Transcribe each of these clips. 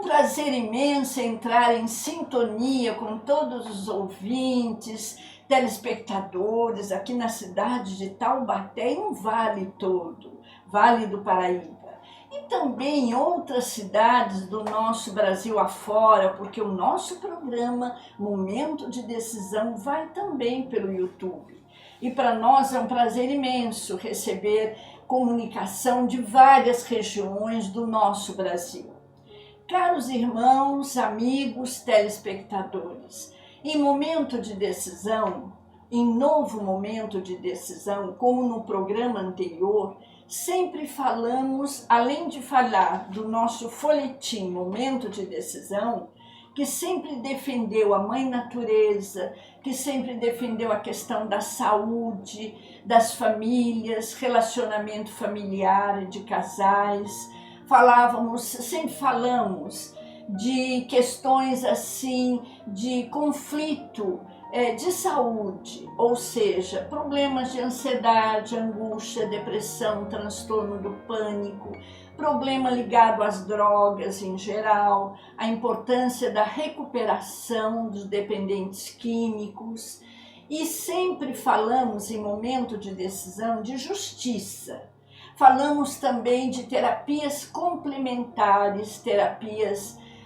Prazer imenso entrar em sintonia com todos os ouvintes, telespectadores aqui na cidade de Taubaté e no Vale todo, Vale do Paraíba. E também em outras cidades do nosso Brasil afora, porque o nosso programa Momento de Decisão vai também pelo YouTube. E para nós é um prazer imenso receber comunicação de várias regiões do nosso Brasil. Caros irmãos, amigos, telespectadores, em momento de decisão, em novo momento de decisão, como no programa anterior, sempre falamos, além de falar do nosso folhetim Momento de Decisão, que sempre defendeu a Mãe Natureza, que sempre defendeu a questão da saúde, das famílias, relacionamento familiar de casais. Sempre falamos de questões assim, de conflito de saúde, ou seja, problemas de ansiedade, angústia, depressão, transtorno do pânico, problema ligado às drogas em geral, a importância da recuperação dos dependentes químicos e sempre falamos em momento de decisão de justiça. Falamos também de terapias complementares,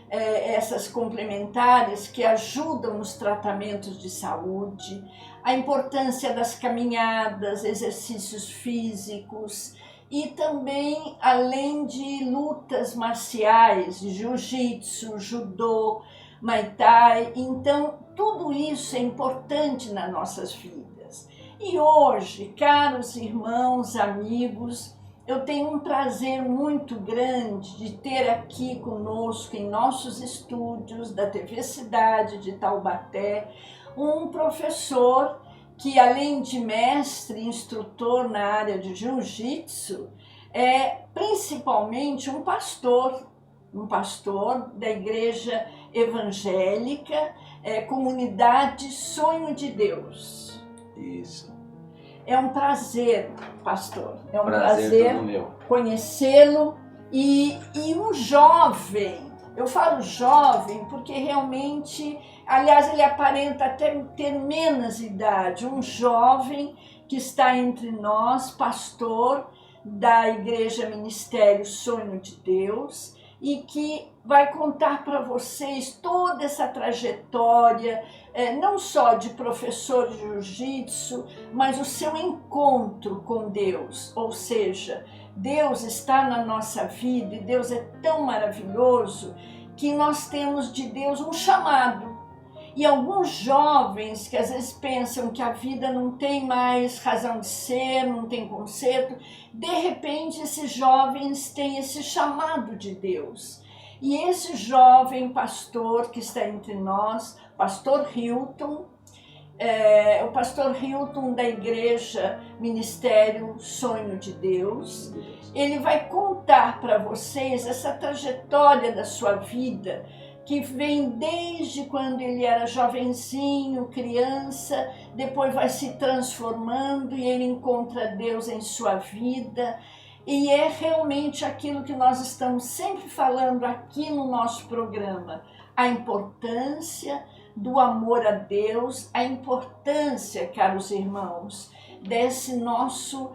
essas complementares que ajudam nos tratamentos de saúde, a importância das caminhadas, exercícios físicos e também, além de lutas marciais, jiu-jitsu, judô, muay thai. Então, tudo isso é importante nas nossas vidas. E hoje, caros irmãos, amigos, eu tenho um prazer muito grande de ter aqui conosco em nossos estúdios da TV Cidade de Taubaté um professor que, além de mestre e instrutor na área de jiu-jitsu, é principalmente um pastor da Igreja Evangélica, Comunidade Sonho de Deus. Isso. É um prazer, pastor, é um prazer conhecê-lo e um jovem. Eu falo jovem porque realmente, aliás, ele aparenta até ter menos idade, um jovem que está entre nós, pastor da Igreja Ministério Sonho de Deus, e que vai contar para vocês toda essa trajetória, não só de professor de jiu-jitsu, mas o seu encontro com Deus. Ou seja, Deus está na nossa vida e Deus é tão maravilhoso que nós temos de Deus um chamado. E alguns jovens que às vezes pensam que a vida não tem mais razão de ser, não tem conserto, de repente esses jovens têm esse chamado de Deus. E esse jovem pastor que está entre nós, pastor Hilton, o pastor Hilton da Igreja Ministério Sonho de Deus, ele vai contar para vocês essa trajetória da sua vida, que vem desde quando ele era jovenzinho, criança, depois vai se transformando e ele encontra Deus em sua vida. E é realmente aquilo que nós estamos sempre falando aqui no nosso programa, a importância do amor a Deus, a importância, caros irmãos, desse nosso,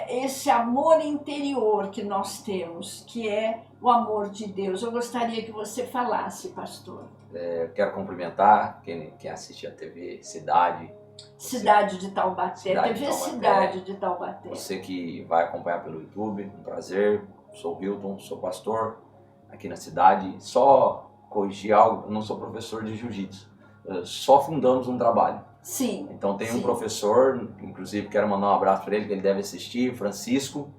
esse amor interior que nós temos, que é o amor de Deus. Eu gostaria que você falasse, pastor. Eu quero cumprimentar quem assiste a TV Cidade. Cidade de Taubaté, TV Cidade de Taubaté. Você que vai acompanhar pelo YouTube, um prazer. Sou o Hilton, sou pastor aqui na cidade. Só corrigir algo, eu não sou professor de jiu-jitsu. Só fundamos um trabalho. Sim. Então tem um professor, inclusive quero mandar um abraço para ele, que ele deve assistir, Francisco.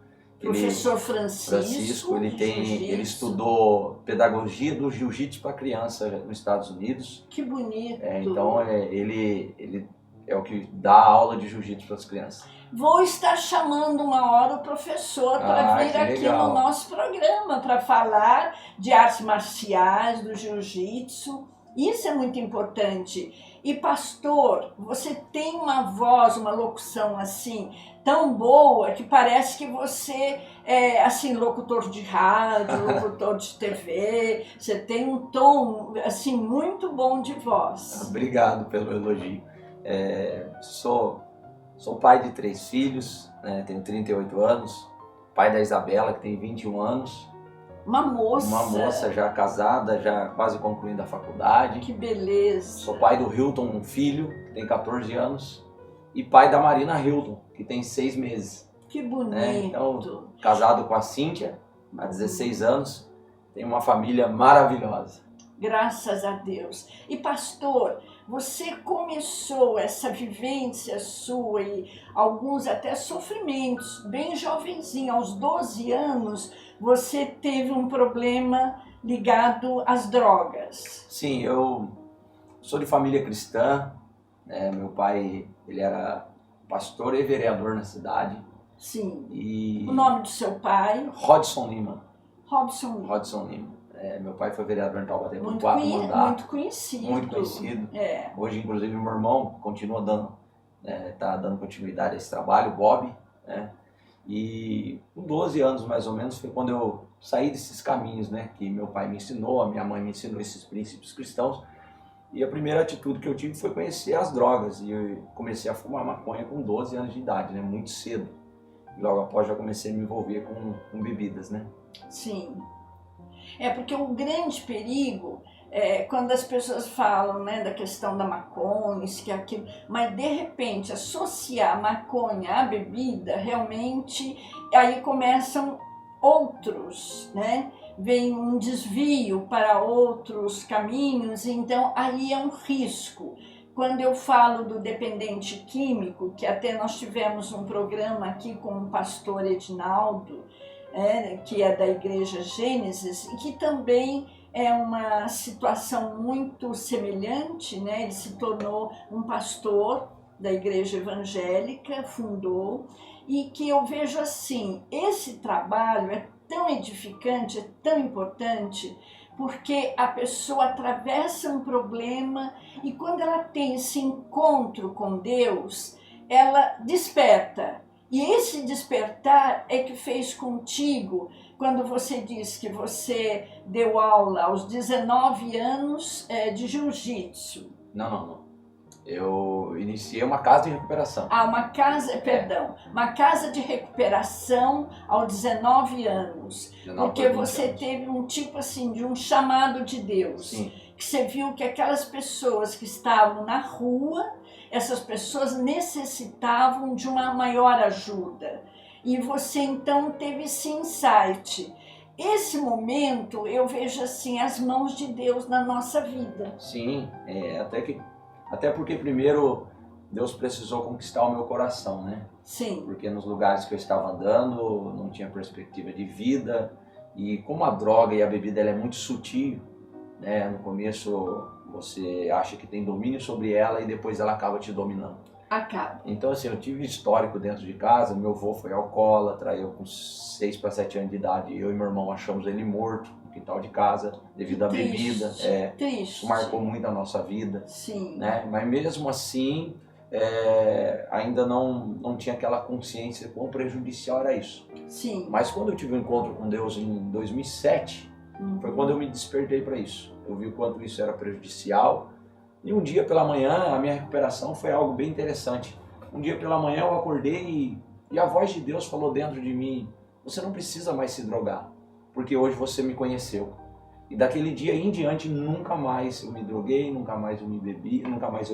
Professor Francisco, ele estudou pedagogia do jiu-jitsu para criança nos Estados Unidos. Que bonito. Então ele é o que dá aula de jiu-jitsu para as crianças. Vou estar chamando uma hora o professor para vir aqui no nosso programa para falar de artes marciais, do jiu-jitsu. Isso é muito importante. E pastor, você tem uma voz, uma locução assim tão boa que parece que você é assim locutor de rádio, locutor de TV. Você tem um tom assim muito bom de voz. Obrigado pelo elogio. Sou pai de 3 filhos, né? Tenho 38 anos, pai da Isabela, que tem 21 anos. Uma moça já casada, já quase concluindo a faculdade. Que beleza. Sou pai do Hilton, um filho, que tem 14 anos. E pai da Marina Hilton, que tem 6 meses. Que bonito. Então, casado com a Cíntia, há 16 anos. Tem uma família maravilhosa. Graças a Deus. E pastor, você começou essa vivência sua e alguns até sofrimentos, bem jovenzinho, aos 12 anos, você teve um problema ligado às drogas. Sim, eu sou de família cristã, né? Meu pai, ele era pastor e vereador na cidade. Sim. E o nome do seu pai? Robson Lima. Robson Lima. Meu pai foi vereador em Taubaté por 4 mandatos. Muito conhecido. Muito conhecido. Hoje, inclusive, meu irmão continua dando continuidade a esse trabalho, o Bob. Né? E com 12 anos, mais ou menos, foi quando eu saí desses caminhos, né? Que meu pai me ensinou, a minha mãe me ensinou esses princípios cristãos. E a primeira atitude que eu tive foi conhecer as drogas. E eu comecei a fumar maconha com 12 anos de idade, né? Muito cedo. E logo após já comecei a me envolver com bebidas, né? Sim. Porque o grande perigo é quando as pessoas falam, né, da questão da maconha, isso que é aquilo, mas de repente associar a maconha à bebida, realmente, aí começam outros, né? Vem um desvio para outros caminhos, então aí é um risco. Quando eu falo do dependente químico, que até nós tivemos um programa aqui com o pastor Edinaldo, que é da Igreja Gênesis, e que também é uma situação muito semelhante, né? Ele se tornou um pastor da Igreja Evangélica, fundou, e que eu vejo assim, esse trabalho é tão edificante, é tão importante, porque a pessoa atravessa um problema e quando ela tem esse encontro com Deus, ela desperta. E esse despertar é que fez contigo, quando você diz que você deu aula aos 19 anos de jiu-jitsu. Não. Eu iniciei uma casa de recuperação. Uma casa de recuperação aos 19 anos. Porque você teve um tipo assim, de um chamado de Deus. Sim. Que você viu que aquelas pessoas que estavam na rua, essas pessoas necessitavam de uma maior ajuda. E você então teve esse insight. Esse momento eu vejo assim as mãos de Deus na nossa vida. Sim, até porque primeiro Deus precisou conquistar o meu coração, né? Sim. Porque nos lugares que eu estava andando não tinha perspectiva de vida e como a droga e a bebida ela é muito sutil, né? No começo você acha que tem domínio sobre ela e depois ela acaba te dominando. Acaba. Então assim, eu tive histórico dentro de casa, meu avô foi alcoólatra, eu com 6 para 7 anos de idade, eu e meu irmão achamos ele morto no quintal de casa devido à bebida. Triste. Isso marcou muito a nossa vida. Sim. Né? Mas mesmo assim, ainda não tinha aquela consciência de quão prejudicial era isso. Sim. Mas quando eu tive um encontro com Deus em 2007, foi quando eu me despertei para isso. Eu vi o quanto isso era prejudicial. E um dia pela manhã, a minha recuperação foi algo bem interessante. Um dia pela manhã eu acordei e a voz de Deus falou dentro de mim: você não precisa mais se drogar, porque hoje você me conheceu. E daquele dia em diante, nunca mais eu me droguei, nunca mais eu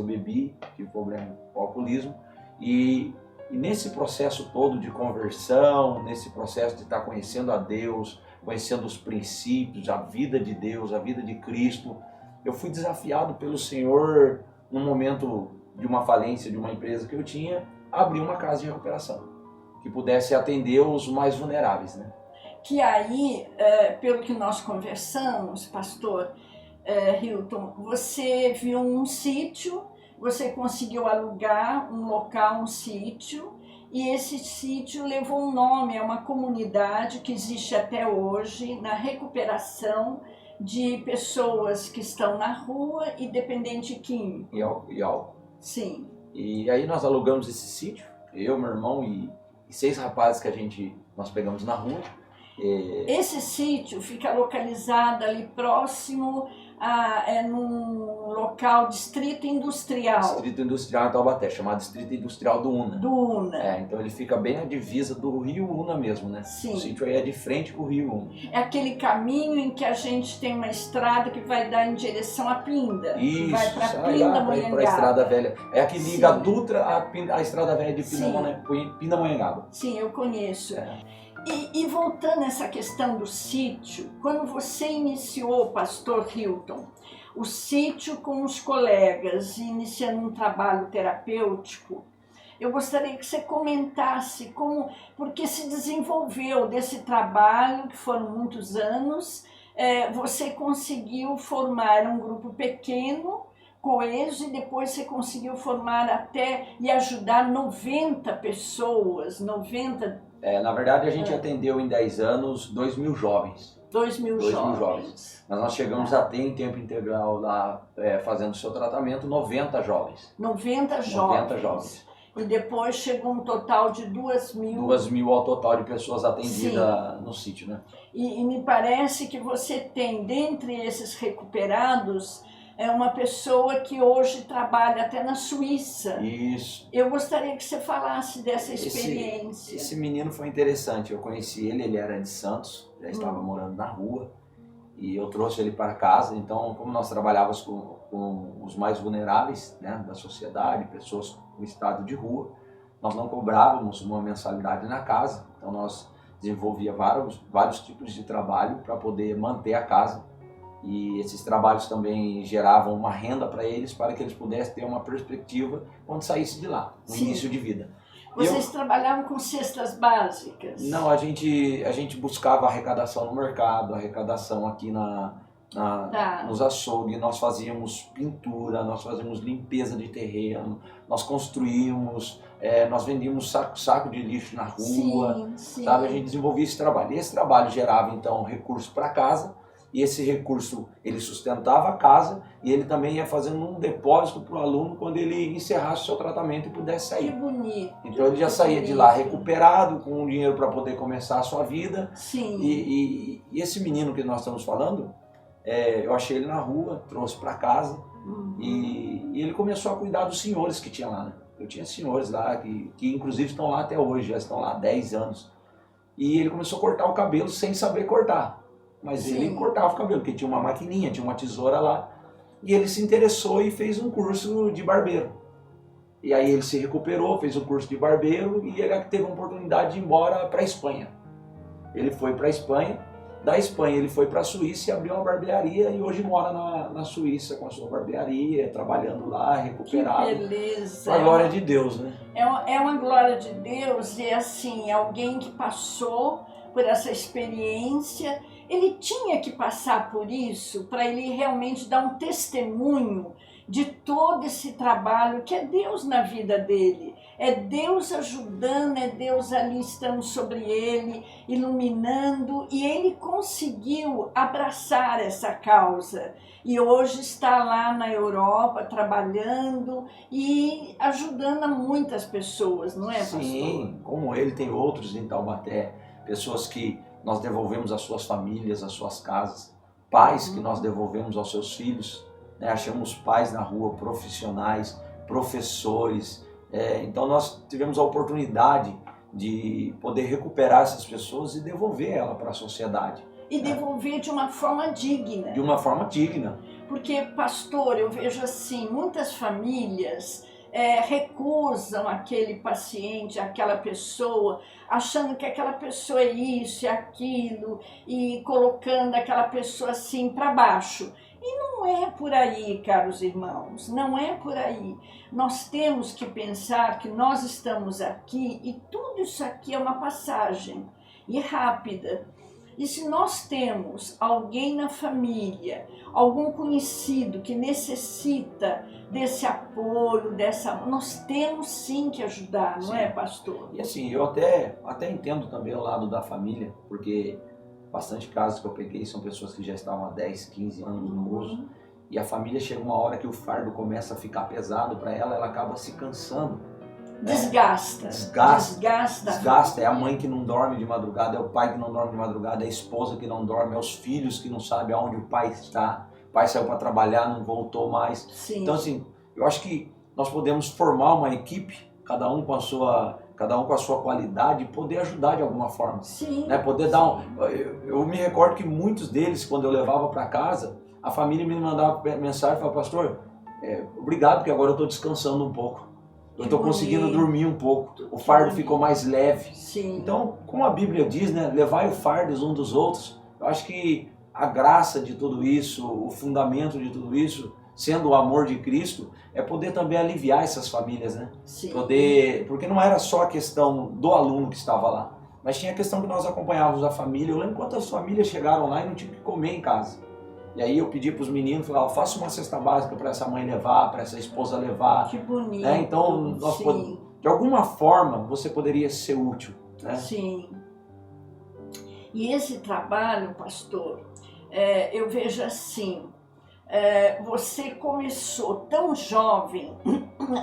bebi, tive problema com o alcoolismo. E nesse processo todo de conversão, nesse processo de estar conhecendo a Deus, conhecendo os princípios, a vida de Deus, a vida de Cristo, eu fui desafiado pelo Senhor, num momento de uma falência de uma empresa que eu tinha, a abrir uma casa de recuperação, que pudesse atender os mais vulneráveis, né? Que aí, pelo que nós conversamos, pastor Hilton, você viu um sítio você conseguiu alugar um local, um sítio, e esse sítio levou um nome, é uma comunidade que existe até hoje na recuperação de pessoas que estão na rua e dependente químico. E álcool. Sim. E aí nós alugamos esse sítio, eu, meu irmão e 6 rapazes que nós pegamos na rua. Esse sítio fica localizado ali próximo num local distrito industrial. Distrito Industrial em Taubaté, chamado Distrito Industrial do Una. Do Una. Então ele fica bem na divisa do Rio Una mesmo, né? Sim. O sítio aí é de frente com o Rio Una. É aquele caminho em que a gente tem uma estrada que vai dar em direção a Pinda. Isso, vai para sai Pinda, lá Monhangaba. para a Estrada Velha. É a que liga a Sim. Dutra à Estrada Velha de Pindamonhangaba. Sim, eu conheço. E voltando a essa questão do sítio, quando você iniciou, pastor Hilton, o sítio com os colegas, iniciando um trabalho terapêutico, eu gostaria que você comentasse porque se desenvolveu desse trabalho, que foram muitos anos, você conseguiu formar um grupo pequeno, coeso, e depois você conseguiu formar e ajudar 90 pessoas, 90... Na verdade, a gente atendeu em 10 anos 2.000 jovens. 2.000 jovens. Mas nós chegamos a ter em tempo integral lá, fazendo o seu tratamento, 90 jovens. 90 jovens. E depois chegou um total de 2.000. 2.000 ao total de pessoas atendidas no sítio, né? E me parece que você tem, dentre esses recuperados, uma pessoa que hoje trabalha até na Suíça. Isso. Eu gostaria que você falasse dessa experiência. Esse menino foi interessante. Eu conheci ele era de Santos, já estava morando na rua. E eu trouxe ele para casa. Então, como nós trabalhávamos com os mais vulneráveis, né, da sociedade, pessoas com estado de rua, nós não cobrávamos uma mensalidade na casa. Então, nós desenvolvíamos vários tipos de trabalho para poder manter a casa. E esses trabalhos também geravam uma renda para eles que eles pudessem ter uma perspectiva quando saísse de lá, no início de vida. Vocês trabalhavam com cestas básicas? Não, a gente buscava arrecadação no mercado, arrecadação aqui nos açougues, nós fazíamos pintura, nós fazíamos limpeza de terreno, nós construímos, nós vendíamos saco de lixo na rua, sabe? A gente desenvolvia esse trabalho. E esse trabalho gerava então recurso para casa, e esse recurso ele sustentava a casa e ele também ia fazendo um depósito para o aluno quando ele encerrasse o seu tratamento e pudesse sair. Que bonito. Então ele já saía de lá recuperado, com o dinheiro para poder começar a sua vida. Sim. E esse menino que nós estamos falando, eu achei ele na rua, trouxe para casa e ele começou a cuidar dos senhores que tinha lá, né? Eu tinha senhores lá que inclusive estão lá até hoje, já estão lá há 10 anos. E ele começou a cortar o cabelo sem saber cortar. Mas ele cortava o cabelo, porque tinha uma maquininha, tinha uma tesoura lá. E ele se interessou e fez um curso de barbeiro. E aí ele se recuperou, fez um curso de barbeiro e ele teve a oportunidade de ir embora para a Espanha. Ele foi para a Espanha, da Espanha ele foi para a Suíça e abriu uma barbearia e hoje mora na Suíça com a sua barbearia, trabalhando lá, recuperado. Que beleza! A glória de Deus, né? É uma glória de Deus e assim, alguém que passou por essa experiência, ele tinha que passar por isso para ele realmente dar um testemunho de todo esse trabalho que é Deus na vida dele. É Deus ajudando, é Deus ali estando sobre ele, iluminando, e ele conseguiu abraçar essa causa. E hoje está lá na Europa trabalhando e ajudando a muitas pessoas, não é, pastor? Sim, como ele tem outros em Taubaté, pessoas que nós devolvemos às suas famílias, às suas casas, pais que nós devolvemos aos seus filhos, né? Achamos pais na rua, profissionais, professores, então nós tivemos a oportunidade de poder recuperar essas pessoas e devolver ela para a sociedade. E devolver de uma forma digna. De uma forma digna. Porque, pastor, eu vejo assim, muitas famílias recusam aquele paciente, aquela pessoa, achando que aquela pessoa é isso e aquilo, e colocando aquela pessoa assim para baixo. E não é por aí, caros irmãos, não é por aí. Nós temos que pensar que nós estamos aqui e tudo isso aqui é uma passagem, e rápida. E se nós temos alguém na família, algum conhecido que necessita desse apoio, nós temos sim que ajudar, não é, pastor? E assim, eu até entendo também o lado da família, porque bastante casos que eu peguei são pessoas que já estavam há 10, 15 anos no uso, e a família chega uma hora que o fardo começa a ficar pesado para ela, ela acaba se cansando. Desgasta. É a mãe que não dorme de madrugada, é o pai que não dorme de madrugada, é a esposa que não dorme, é os filhos que não sabem aonde o pai está. O pai saiu para trabalhar, não voltou mais. Sim. Então assim, eu acho que nós podemos formar uma equipe, cada um com a sua qualidade, e poder ajudar de alguma forma. Sim. Né? Poder dar eu me recordo que muitos deles, quando eu levava para casa, a família me mandava mensagem e falava, pastor, obrigado, porque agora eu estou descansando um pouco. Eu estou conseguindo dormir um pouco, o fardo ficou mais leve. Sim. Então, como a Bíblia diz, né, levai o fardo uns dos outros, eu acho que a graça de tudo isso, o fundamento de tudo isso, sendo o amor de Cristo, é poder também aliviar essas famílias, né? Sim. Porque não era só a questão do aluno que estava lá, mas tinha a questão que nós acompanhávamos a família. Eu lembro quantas famílias chegaram lá e não tinham que comer em casa. E aí eu pedi para os meninos, falava, faça uma cesta básica para essa mãe levar, para essa esposa levar. Que bonito. Né? Então, de alguma forma, você poderia ser útil. Né? Sim. E esse trabalho, pastor, eu vejo assim, você começou tão jovem,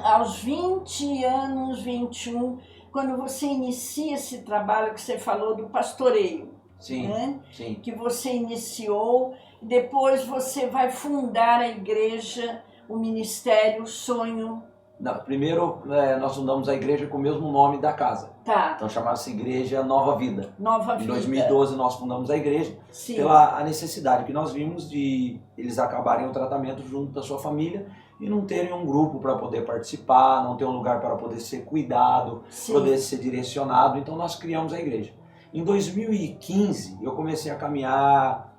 aos 20 anos, 21, quando você inicia esse trabalho que você falou do pastoreio. Sim, né? sim. Que você iniciou, depois você vai fundar a igreja, o ministério, o sonho. Não, primeiro, nós fundamos a igreja com o mesmo nome da casa. Tá. Então chamava-se Igreja Nova Vida. Nova Vida. Em 2012 nós fundamos a igreja. Sim. Pela a necessidade que nós vimos de eles acabarem o tratamento junto da sua família e não terem um grupo para poder participar, não ter um lugar para poder ser cuidado, Sim. poder ser direcionado. Então nós criamos a igreja. Em 2015 eu comecei a caminhar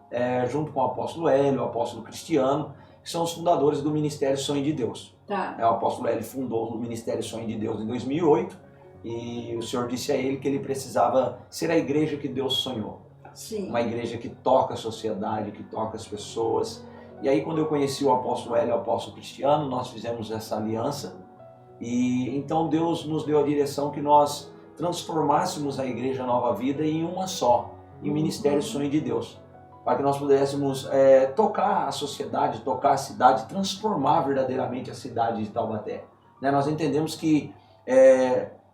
junto com o apóstolo Hélio, o apóstolo Cristiano, que são os fundadores do Ministério Sonho de Deus. Tá. O apóstolo Hélio fundou o Ministério Sonho de Deus em 2008 e o Senhor disse a ele que ele precisava ser a igreja que Deus sonhou. Sim. Uma igreja que toca a sociedade, que toca as pessoas. E aí quando eu conheci o apóstolo Hélio e o apóstolo Cristiano, nós fizemos essa aliança e então Deus nos deu a direção que nós transformássemos a Igreja Nova Vida em uma só, em Ministério Sonho de Deus, para que nós pudéssemos tocar a sociedade, tocar a cidade, transformar verdadeiramente a cidade de Taubaté. Né? Nós entendemos que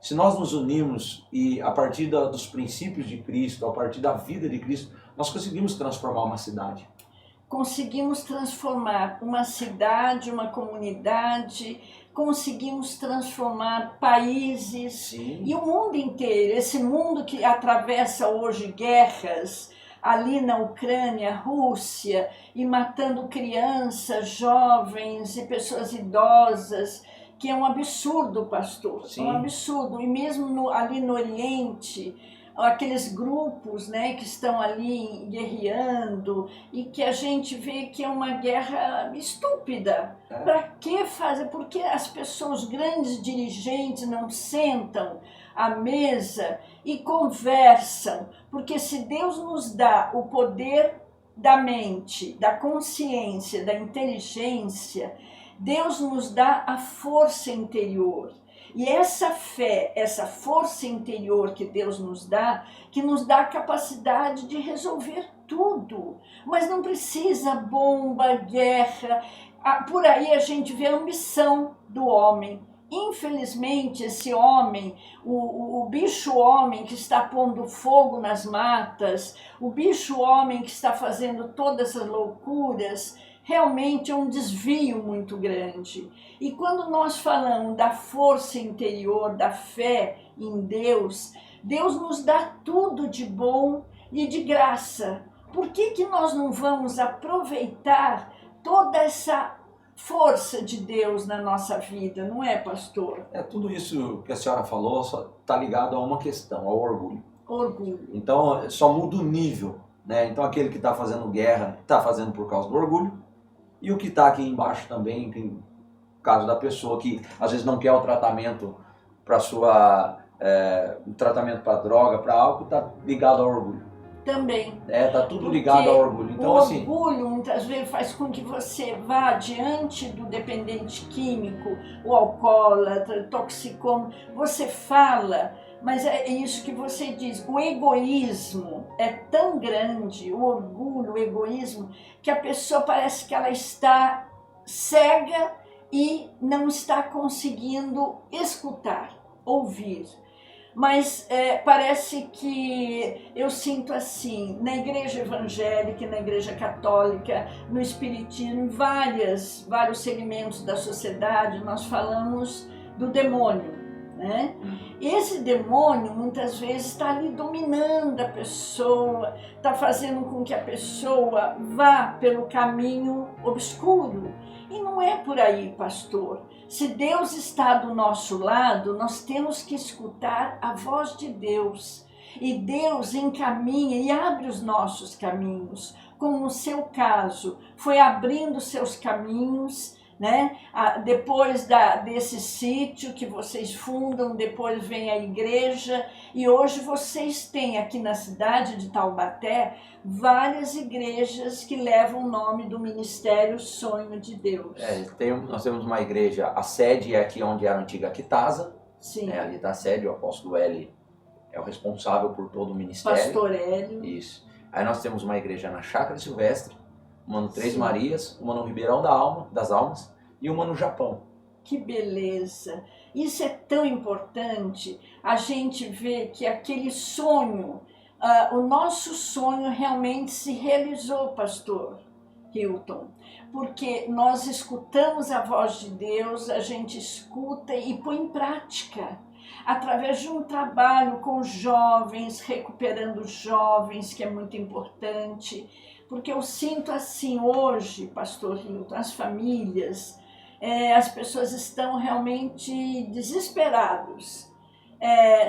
se nós nos unirmos e a partir dos princípios de Cristo, a partir da vida de Cristo, nós conseguimos transformar uma cidade. Conseguimos transformar uma cidade, uma comunidade, conseguimos transformar países. Sim. E o mundo inteiro, esse mundo que atravessa hoje guerras, ali na Ucrânia, Rússia, e matando crianças, jovens e pessoas idosas, que é um absurdo, pastor. Sim. É um absurdo. E mesmo ali no Oriente, aqueles grupos, né, que estão ali guerreando e que a gente vê que é uma guerra estúpida. Para que fazer? Porque as pessoas, grandes dirigentes, não sentam à mesa e conversam. Porque se Deus nos dá o poder da mente, da consciência, da inteligência, Deus nos dá a força interior. E essa fé, essa força interior que Deus nos dá, que nos dá a capacidade de resolver tudo. Mas não precisa bomba, guerra. Por aí a gente vê a ambição do homem. Infelizmente, esse homem, o bicho-homem que está pondo fogo nas matas, o bicho-homem que está fazendo todas essas loucuras, realmente é um desvio muito grande. E quando nós falamos da força interior, da fé em Deus, Deus nos dá tudo de bom e de graça. Por que nós não vamos aproveitar toda essa força de Deus na nossa vida, não é, pastor? Tudo isso que a senhora falou só está ligado a uma questão, ao orgulho. Orgulho. Então só muda o nível, né? Então aquele que está fazendo guerra está fazendo por causa do orgulho. E o que está aqui embaixo também, no caso da pessoa que às vezes não quer o tratamento para tratamento para droga, para álcool, está ligado ao orgulho. Também. Tá tudo ligado Porque ao orgulho. Então, o assim, orgulho muitas vezes faz com que você vá diante do dependente químico, o alcoólatra, o toxicômano, você fala, mas é isso que você diz, o egoísmo é tão grande, o orgulho, o egoísmo, que a pessoa parece que ela está cega e não está conseguindo escutar, ouvir. Mas parece que eu sinto assim, na igreja evangélica, na igreja católica, no espiritismo, em vários segmentos da sociedade, nós falamos do demônio, né? Esse demônio muitas vezes está ali dominando a pessoa, está fazendo com que a pessoa vá pelo caminho obscuro. E não é por aí, pastor. Se Deus está do nosso lado, nós temos que escutar a voz de Deus. E Deus encaminha e abre os nossos caminhos, como no seu caso, foi abrindo seus caminhos, né? Depois desse sítio que vocês fundam, depois vem a igreja, e hoje vocês têm aqui na cidade de Taubaté várias igrejas que levam o nome do Ministério Sonho de Deus. Nós temos uma igreja, a sede é aqui onde era a antiga Quitasa. Sim. Ali está a sede, o apóstolo L é o responsável por todo o ministério. Pastor Hélio. Isso. Aí nós temos uma igreja na Chácara Silvestre, uma no Três Sim. Marias, uma no Ribeirão das Almas e uma no Japão. Que beleza! Isso é tão importante, a gente vê que aquele sonho, o nosso sonho realmente se realizou, pastor Hilton, porque nós escutamos a voz de Deus, a gente escuta e põe em prática, através de um trabalho com jovens, recuperando jovens, que é muito importante, porque eu sinto assim hoje, pastor Hilton, as famílias, as pessoas estão realmente desesperados,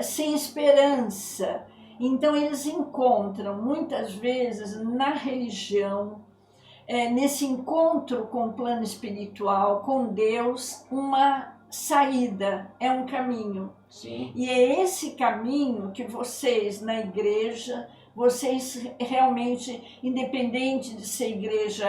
sem esperança. Então eles encontram muitas vezes na religião, nesse encontro com o plano espiritual, com Deus, uma saída, um caminho. Sim. E é esse caminho que vocês na igreja, vocês realmente, independente de ser igreja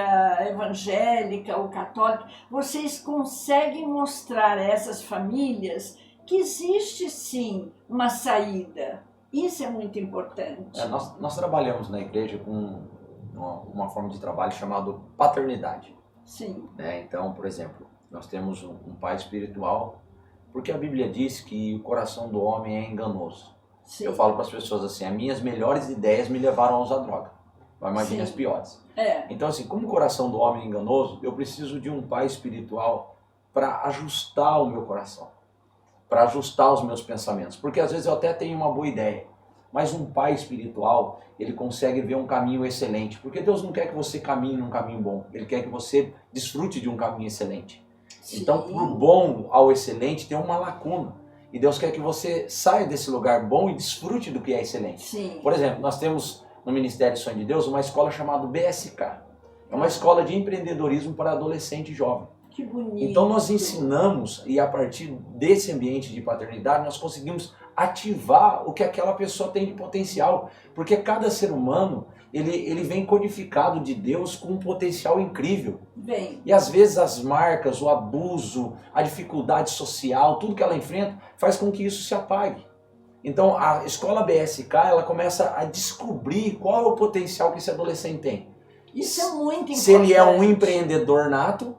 evangélica ou católica, vocês conseguem mostrar a essas famílias que existe sim uma saída. Isso é muito importante. Nós trabalhamos na igreja com uma forma de trabalho chamada paternidade. Sim. Então, por exemplo, nós temos um pai espiritual, porque a Bíblia diz que o coração do homem é enganoso. Sim. Eu falo para as pessoas assim, as minhas melhores ideias me levaram a usar droga. Imagine as piores. Então, assim, como o coração do homem é enganoso, eu preciso de um pai espiritual para ajustar o meu coração, para ajustar os meus pensamentos. Porque às vezes eu até tenho uma boa ideia, mas um pai espiritual, ele consegue ver um caminho excelente. Porque Deus não quer que você caminhe num caminho bom, Ele quer que você desfrute de um caminho excelente. Sim. Então, pro bom ao excelente tem uma lacuna. E Deus quer que você saia desse lugar bom e desfrute do que é excelente. Sim. Por exemplo, nós temos no Ministério Sonho de Deus uma escola chamada BSK. É uma escola de empreendedorismo para adolescente e jovem. Que bonito. Então nós ensinamos, e a partir desse ambiente de paternidade, nós conseguimos ativar o que aquela pessoa tem de potencial. Porque cada ser humano, ele vem codificado de Deus com um potencial incrível. Bem. E às vezes as marcas, o abuso, a dificuldade social, tudo que ela enfrenta, faz com que isso se apague. Então a escola BSK, ela começa a descobrir qual é o potencial que esse adolescente tem. Isso é muito importante. Se ele é um empreendedor nato,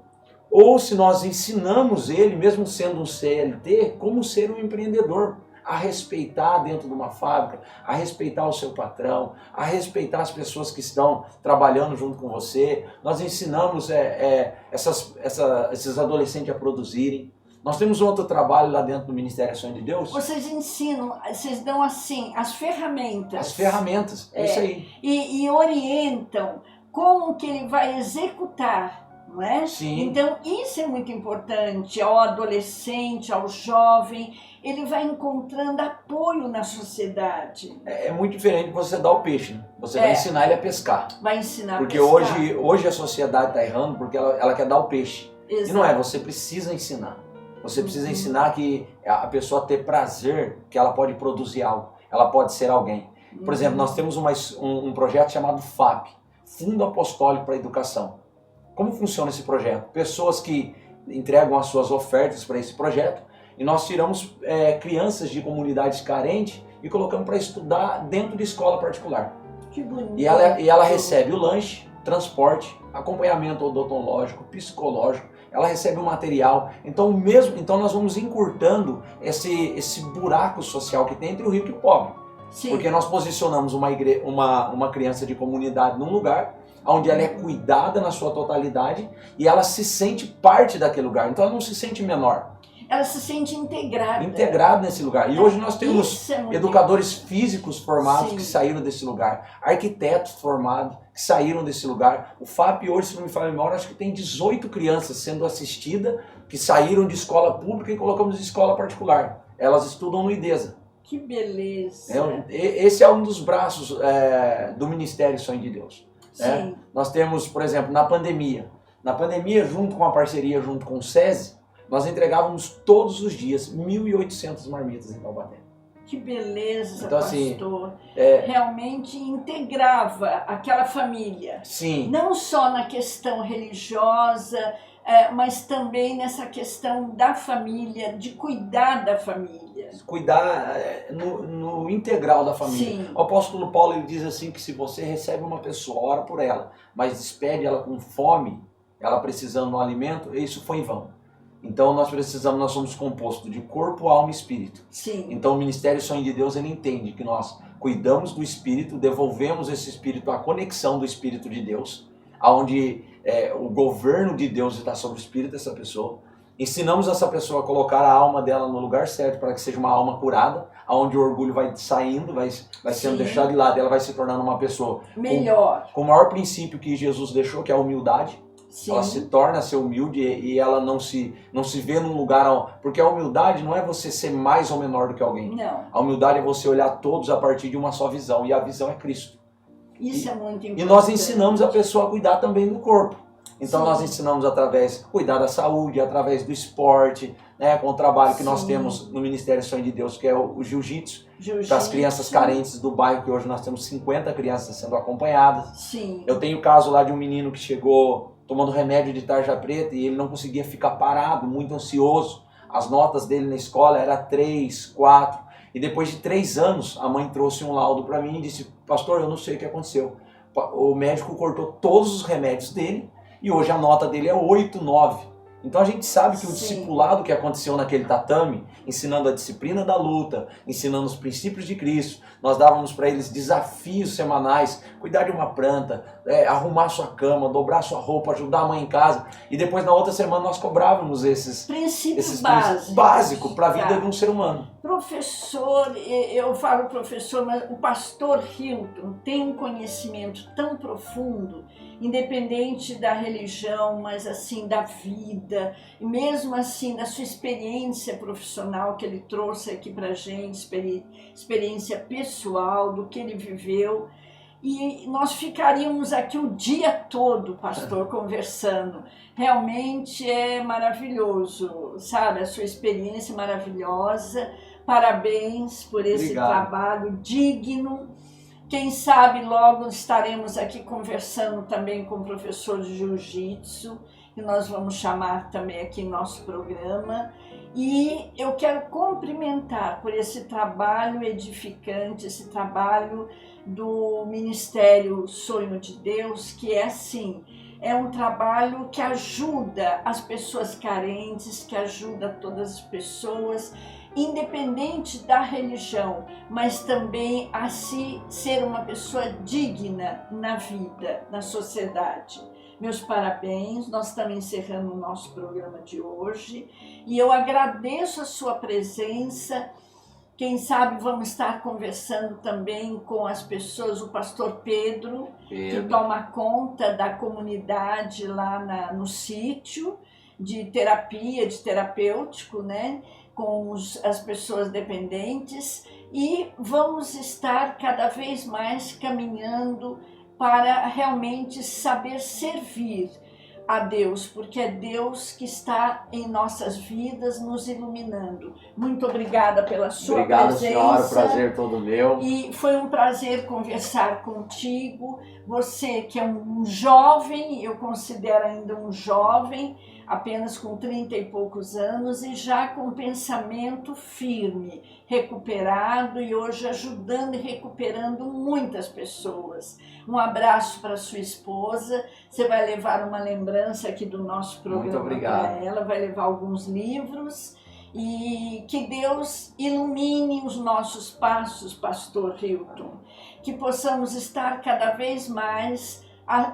ou se nós ensinamos ele, mesmo sendo um CLT, como ser um empreendedor. A respeitar dentro de uma fábrica, a respeitar o seu patrão, a respeitar as pessoas que estão trabalhando junto com você. Nós ensinamos esses adolescentes a produzirem. Nós temos outro trabalho lá dentro do Ministério Sonho de Deus. Vocês ensinam, vocês dão assim, as ferramentas. As ferramentas, é isso aí. E orientam como que ele vai executar. Não é? Sim. Então isso é muito importante ao adolescente, ao jovem, ele vai encontrando apoio na sociedade. É muito diferente de você dar o peixe, né? Você vai ensinar ele a pescar. Vai ensinar porque a pescar. Porque hoje a sociedade está errando porque ela quer dar o peixe. Exato. E não é, você precisa ensinar. Você precisa ensinar que a pessoa ter prazer, que ela pode produzir algo, ela pode ser alguém. Por exemplo, nós temos um projeto chamado FAP, Fundo Apostólico para a Educação. Como funciona esse projeto? Pessoas que entregam as suas ofertas para esse projeto e nós tiramos crianças de comunidades carentes e colocamos para estudar dentro de escola particular. Que bonito. E ela recebe o lanche, transporte, acompanhamento odontológico, psicológico, ela recebe o material. Então nós vamos encurtando esse buraco social que tem entre o rico e o pobre. Sim. Porque nós posicionamos uma criança de comunidade num lugar onde ela é cuidada na sua totalidade e ela se sente parte daquele lugar. Então ela não se sente menor. Ela se sente integrada. Integrada nesse lugar. E hoje nós temos educadores físicos formados Sim. que saíram desse lugar, arquitetos formados que saíram desse lugar. O FAP hoje, se não me falha a memória, acho que tem 18 crianças sendo assistidas que saíram de escola pública e colocamos em escola particular. Elas estudam no IDESA. Que beleza. Esse é um dos braços do Ministério Sonho de Deus. Sim. Nós temos, por exemplo, na pandemia, junto com a parceria, junto com o SESI, nós entregávamos todos os dias 1.800 marmitas em Taubaté. Que beleza, então, pastor. Realmente integrava aquela família. Sim. Não só na questão religiosa, mas também nessa questão da família, de cuidar da família. Cuidar no integral da família. Sim. O apóstolo Paulo ele diz assim que se você recebe uma pessoa, ora por ela, mas despede ela com fome, ela precisando de um alimento, isso foi em vão. Então nós somos compostos de corpo, alma e espírito. Sim. Então o Ministério Sonho de Deus ele entende que nós cuidamos do espírito, devolvemos esse espírito à conexão do Espírito de Deus, onde o governo de Deus está sobre o espírito dessa pessoa. Ensinamos essa pessoa a colocar a alma dela no lugar certo para que seja uma alma curada, onde o orgulho vai saindo, vai sendo deixado de lado, ela vai se tornando uma pessoa melhor. Com o maior princípio que Jesus deixou, que é a humildade. Sim. Ela se torna a ser humilde e ela não se vê num lugar... Porque a humildade não é você ser mais ou menor do que alguém. Não. A humildade é você olhar todos a partir de uma só visão, e a visão é Cristo. Isso é muito importante. E nós ensinamos a pessoa a cuidar também do corpo. Então Sim. nós ensinamos através de cuidar da saúde, através do esporte, com o trabalho que Sim. nós temos no Ministério Sonho de Deus, que é o jiu-jitsu, para as crianças carentes do bairro, que hoje nós temos 50 crianças sendo acompanhadas. Sim. Eu tenho o caso lá de um menino que chegou tomando remédio de tarja preta e ele não conseguia ficar parado, muito ansioso. As notas dele na escola eram 3, 4. E depois de 3 anos, a mãe trouxe um laudo para mim e disse: pastor, eu não sei o que aconteceu. O médico cortou todos os remédios dele e hoje a nota dele é 8, 9. Então a gente sabe que o discipulado que aconteceu naquele tatame, ensinando a disciplina da luta, ensinando os princípios de Cristo, nós dávamos para eles desafios semanais, cuidar de uma planta, arrumar sua cama, dobrar sua roupa, ajudar a mãe em casa. E depois na outra semana nós cobrávamos esses princípios básicos para a vida de um ser humano. Professor, eu falo professor, mas o pastor Hilton tem um conhecimento tão profundo, independente da religião, mas assim da vida, e mesmo assim da sua experiência profissional que ele trouxe aqui pra gente, experiência pessoal, do que ele viveu. E nós ficaríamos aqui o dia todo, pastor, conversando. Realmente é maravilhoso, sabe? A sua experiência maravilhosa. Parabéns por esse trabalho digno. Quem sabe logo estaremos aqui conversando também com o professor de jiu-jitsu, que nós vamos chamar também aqui em nosso programa. E eu quero cumprimentar por esse trabalho edificante, esse trabalho do Ministério Sonho de Deus, que é assim, é um trabalho que ajuda as pessoas carentes, que ajuda todas as pessoas, independente da religião, mas também a se ser uma pessoa digna na vida, na sociedade. Meus parabéns, nós estamos encerrando o nosso programa de hoje e eu agradeço a sua presença. Quem sabe vamos estar conversando também com as pessoas, o pastor Pedro, que toma conta da comunidade lá no sítio de terapia, de terapêutico, né? Com as pessoas dependentes, e vamos estar cada vez mais caminhando para realmente saber servir, a Deus, porque é Deus que está em nossas vidas nos iluminando. Muito obrigada pela sua presença. Senhora, o prazer todo meu. E foi um prazer conversar contigo. Você que é um jovem, eu considero ainda um jovem, apenas com 30 e poucos anos e já com pensamento firme, recuperado e hoje ajudando e recuperando muitas pessoas. Um abraço para sua esposa. Você vai levar uma lembrança aqui do nosso programa para ela, vai levar alguns livros. E que Deus ilumine os nossos passos, Pastor Hilton. Que possamos estar cada vez mais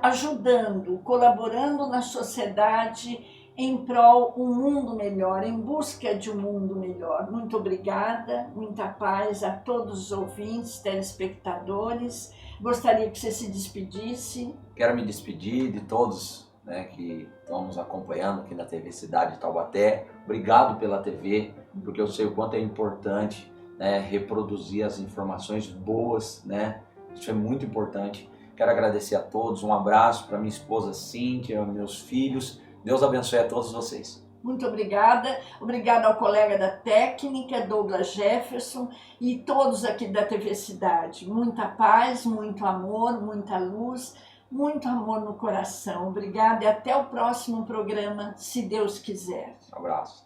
ajudando, colaborando na sociedade em prol de um mundo melhor, em busca de um mundo melhor. Muito obrigada, muita paz a todos os ouvintes, telespectadores. Gostaria que você se despedisse. Quero me despedir de todos, né, que estão nos acompanhando aqui na TV Cidade de Taubaté. Obrigado pela TV, porque eu sei o quanto é importante, né, reproduzir as informações boas, né? Isso é muito importante. Quero agradecer a todos, um abraço para minha esposa Cíntia, meus filhos. Deus abençoe a todos vocês. Muito obrigada. Obrigada ao colega da técnica, Douglas Jefferson, e todos aqui da TV Cidade. Muita paz, muito amor, muita luz, muito amor no coração. Obrigada e até o próximo programa, se Deus quiser. Um abraço.